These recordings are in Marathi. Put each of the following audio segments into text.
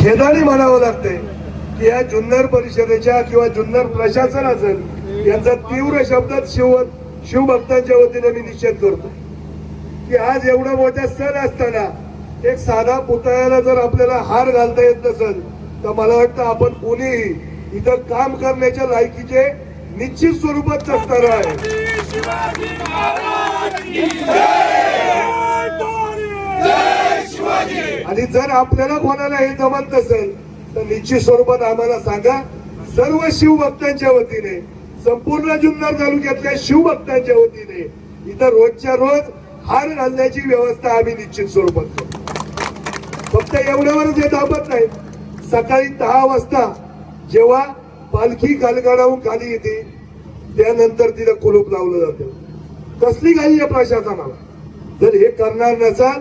खेदाने म्हणावं लागतंय की या जुन्नर परिषदेच्या किंवा जुन्नर प्रशासन असेल यांचा तीव्र शब्दात शिवभक्तांच्या वतीने मी निषेध करतो की आज एवढा मोठा सण असताना एक साधा पुतळ्याला जर आपल्याला हार घालता येत नसेल तर मला वाटतं आपण कोणीही इथं काम करण्याच्या लायकीचे निश्चित स्वरूपात नसणार आहे। आणि जर आपल्याला कोणाला हे जमत नसेल तर निश्चित स्वरूपात आम्हाला सांगा। सर्व शिवभक्तांच्या वतीने संपूर्ण जुन्नर तालुक्यातल्या शिवभक्तांच्या वतीने इथं रोजच्या रोज हार घालण्याची व्यवस्था आम्ही निश्चित स्वरूपात करू। फक्त एवढ्यावरच हे थांबत नाही। सकाळी 10 वाजता जेव्हा पालखी कालगाडाहून खाली येते त्यानंतर तिला कुलूप लावलं जातं। कसली घाई आहे प्रशासनाला? जर हे करणार नसाल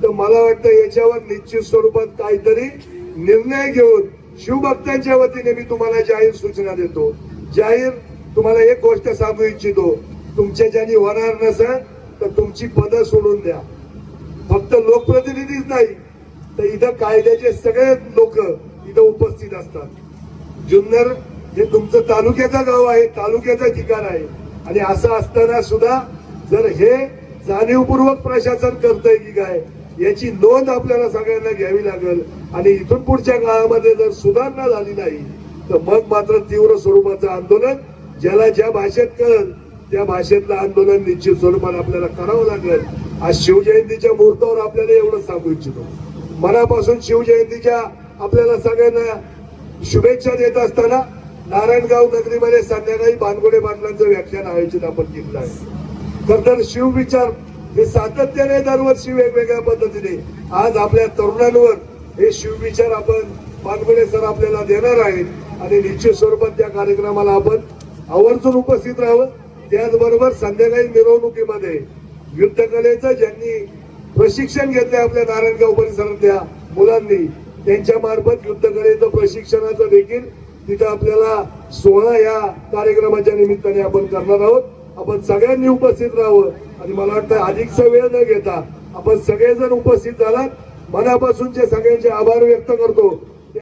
तर मला वाटतं याच्यावर निश्चित स्वरूपात काहीतरी निर्णय घेऊन शिवभक्तांच्या वतीने मी तुम्हाला जाहीर सूचना देतो। जाहीर तुम्हाला एक गोष्ट सांगू इच्छितो, तुमच्या ज्यांनी होणार नसेल तर तुमची पदं सोडून द्या। फक्त लोकप्रतिनिधीच नाही तर इथं कायद्याचे सगळे लोक इथं उपस्थित असतात। जुन्नर हे तुमचं तालुक्याचं गाव आहे, तालुक्याचं ठिकाण आहे आणि असं असताना सुद्धा जर हे जाणीवपूर्वक प्रशासन करतंय की काय याची नोंद आपल्याला सगळ्यांना घ्यावी लागेल। आणि इथून पुढच्या काळामध्ये जर सुधारणा झाली नाही तर मग मात्र तीव्र स्वरूपाचं आंदोलन ज्याला ज्या भाषेत कळेल त्या भाषेतलं आंदोलन निश्चित स्वरूपात आपल्याला करावं लागेल। आज शिवजयंतीच्या मुहूर्तावर आपल्याला एवढं सांगू इच्छितो, मनापासून शिवजयंतीच्या आपल्याला सगळ्यांना शुभेच्छा देत असताना नारायणगाव नगरीमध्ये संध्याकाळी बानगोडे पाटलांचं व्याख्यान आयोजित आपण केलं आहे। तर शिवविचार हे सातत्याने दरवर्षी वेगवेगळ्या पद्धतीने आज आपल्या तरुणांवर हे शिवविचार आपण बानगोडे सर आपल्याला देणार आहेत आणि निश्चित स्वरूपात त्या कार्यक्रमाला आपण आवर्जून उपस्थित राहावं। त्याचबरोबर संध्याकाळी मिरवणुकीमध्ये युद्धकलेचं ज्यांनी प्रशिक्षण घेतलंय आपल्या नारायणगाव परिसरातल्या मुलांनी त्यांच्या मार्फत युद्धकलेचं प्रशिक्षणाचं देखील तिथं आपल्याला सोहळा या कार्यक्रमाच्या निमित्ताने आपण करणार आहोत। आपण सगळ्यांनी उपस्थित राहावं आणि मला वाटतं अधिकचा वेळ न घेता आपण सगळेजण उपस्थित झालात। मनापासूनचे सगळ्यांचे आभार व्यक्त करतो।